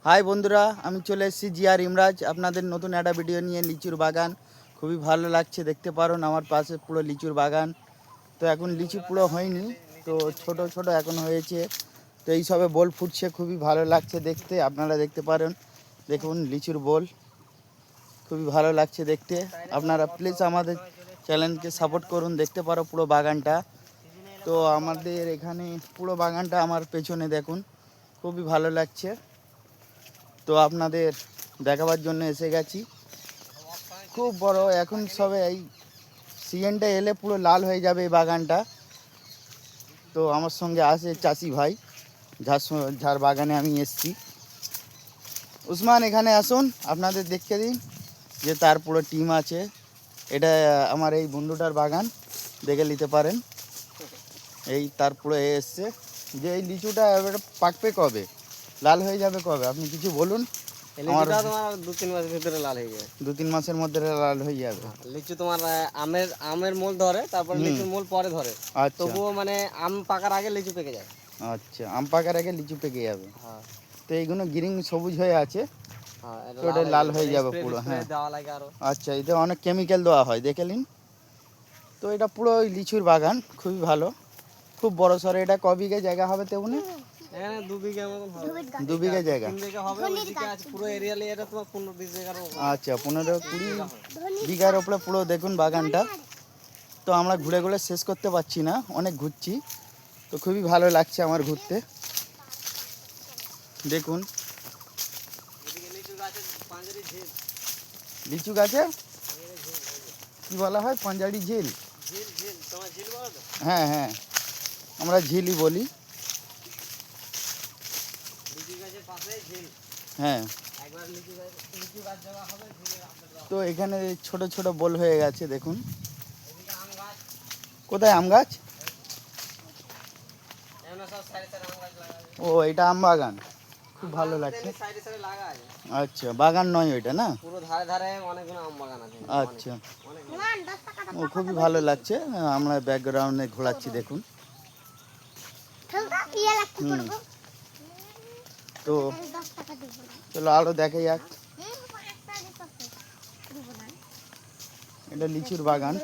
High বন্ধুরা, আমি চলে এসেছি জিআর ইমরাজ আপনাদের নতুন একটা ভিডিও নিয়ে। লিচুর বাগান খুবই ভালো লাগছে, দেখতে পারেন আমার পাশে পুরো লিচুর বাগান। তো এখন লিচু পুরো হয়নি, তো ছোট ছোট এখন হয়েছে। তো এই সবে বোল ফুটছে, খুবই ভালো লাগছে দেখতে। আপনারা দেখতে পারেন, দেখুন লিচুর বোল খুবই ভালো লাগছে দেখতে। আপনারা প্লিজ আমাদের চ্যানেলকে সাপোর্ট করুন, দেখতে পারো পুরো বাগানটা। তো আমাদের এখানে পুরো বাগানটা আমার পেছনে দেখুন, খুবই ভালো লাগছে। তো আপনাদের দেখাবার জন্য এসে গেছি, খুব বড়। এখন সবে এই সিজনটা এলে পুরো লাল হয়ে যাবে এই বাগানটা। তো আমার সঙ্গে আছে চাষি ভাই, যার বাগানে আমি এসছি। উসমান, এখানে আসুন, আপনাদের দেখতে দিন যে তার পুরো টিম আছে। এটা আমার এই বন্ধুটার বাগান, দেখে নিতে পারেন। এই তার পুরো এসছে যে এই লিচুটা এবার পাকবে কবে, লাল হয়ে যাবে কবে, আপনি কিছু বলুন। আমার তোমার 2-3 মাসের ভিতরে লাল হয়ে যাবে। 2-3 মাসের মধ্যে লাল হয়ে যাবে। লিচু তোমার আমের মূল ধরে, তারপর লিচুর মূল পরে ধরে। আচ্ছা, তবুও মানে আম পাকার আগে লিচু পেকে যায়। আচ্ছা, আম পাকার আগে লিচু পেকে যাবে। হ্যাঁ, তো এইগুলো গ্রিন সবুজ হয়ে আছে, হ্যাঁ, তো এটা লাল হয়ে যাবে পুরো। হ্যাঁ, দেওয়া লাগে আরো। আচ্ছা, এতে অনেক কেমিক্যাল দেওয়া হয়, দেখে নিন। তো এটা পুরো ওই লিচুর বাগান, খুবই ভালো, খুব বড় সড়ো। এটা ক বিঘে জায়গা হবে তেমনি? এখানে 2 বিঘা মতন হবে। 2 বিঘে জায়গা। 3 বিঘা হবে। ওইদিকে আছে পুরো এরিয়া নিয়ে, এটা তোমার 15-20 বিঘার। আচ্ছা, 15-20 বিঘার ওপরে পুরো দেখুন বাগানটা। তো আমরা ঘুরে ঘুরে শেষ করতে পারছি না, অনেক ঘুরছি। তো খুবই ভালো লাগছে আমার ঘুরতে, দেখুন। লিচু গাছে কি বলা হয়? পাঞ্জারি ঝিল। হ্যাঁ হ্যাঁ, আমরা ঝিলই বলি। হ্যাঁ, তো এখানে ছোট ছোট বোল হয়ে গেছে দেখুন। কোথায় আম গাছ? ও, এটা আম বাগান, খুব ভালো লাগছে। আচ্ছা, বাগান নয় ওইটা, না? পুরো ধারে ধারে অনেকগুলো আম বাগান আছে। আচ্ছা, ও খুবই ভালো লাগছে। আমরা ব্যাকগ্রাউন্ডে ঘোরাচ্ছি দেখুন। তো চলো আরো দেখা যাক। এটা লিচুর বাগান।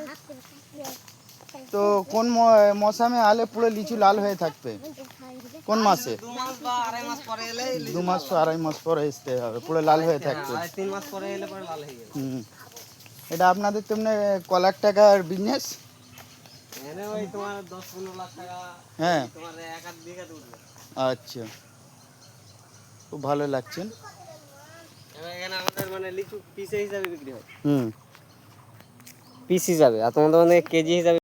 তো কোন মৌসুমে আলে পুরো লিচু লাল হয়ে থাকবে? কোন মাসে? 2 মাস বা 2.5 মাস পরে এলে 2 মাস 2.5 মাস পরে আসতে হবে, পুরো লাল হয়ে থাকবে। 3 মাস পরে এলে পরে লাল হয়ে যাবে। এটা আপনাদের তেমনি কলার টাকার বিজনেস? এনে ওই তোমার 10-15 লাখ টাকা। হ্যাঁ, তোমার 1-1 বিঘা উঠবে। আচ্ছা, খুব ভালো লাগছেন। এখানে আমাদের মানে লিচু পিস হিসাবে বিক্রি হয়। হুম, পিস হিসাবে, আর তোমাদের কেজি হিসাবে।